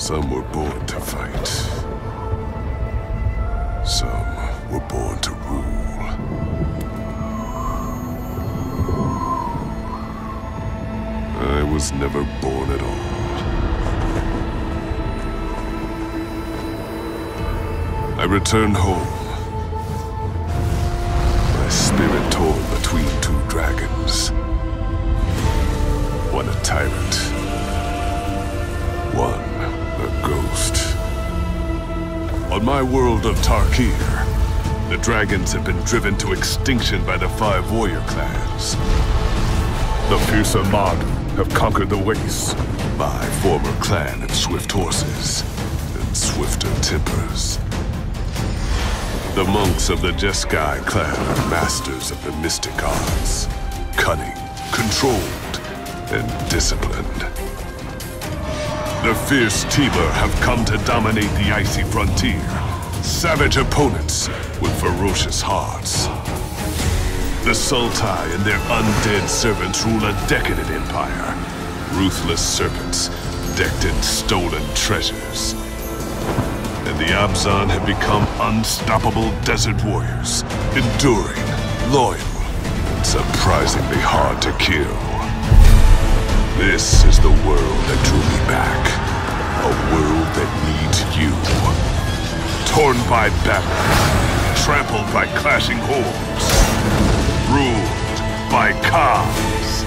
Some were born to fight. Some were born to rule. I was never born at all. I returned home. My spirit torn between two dragons. One a tyrant. One a ghost. On my world of Tarkir, the dragons have been driven to extinction by the 5 warrior clans. The fierce Armada have conquered the wastes. My former clan of swift horses and swifter tempers. The monks of the Jeskai clan are masters of the mystic arts. Cunning, controlled, and disciplined. The fierce Tiber have come to dominate the icy frontier. Savage opponents with ferocious hearts. The Sultai and their undead servants rule a decadent empire. Ruthless serpents decked in stolen treasures. And the Abzan have become unstoppable desert warriors. Enduring, loyal, and surprisingly hard to kill. This is the world that drew me back. A world that needs you. Torn by battle, trampled by clashing hordes, ruled by Khans.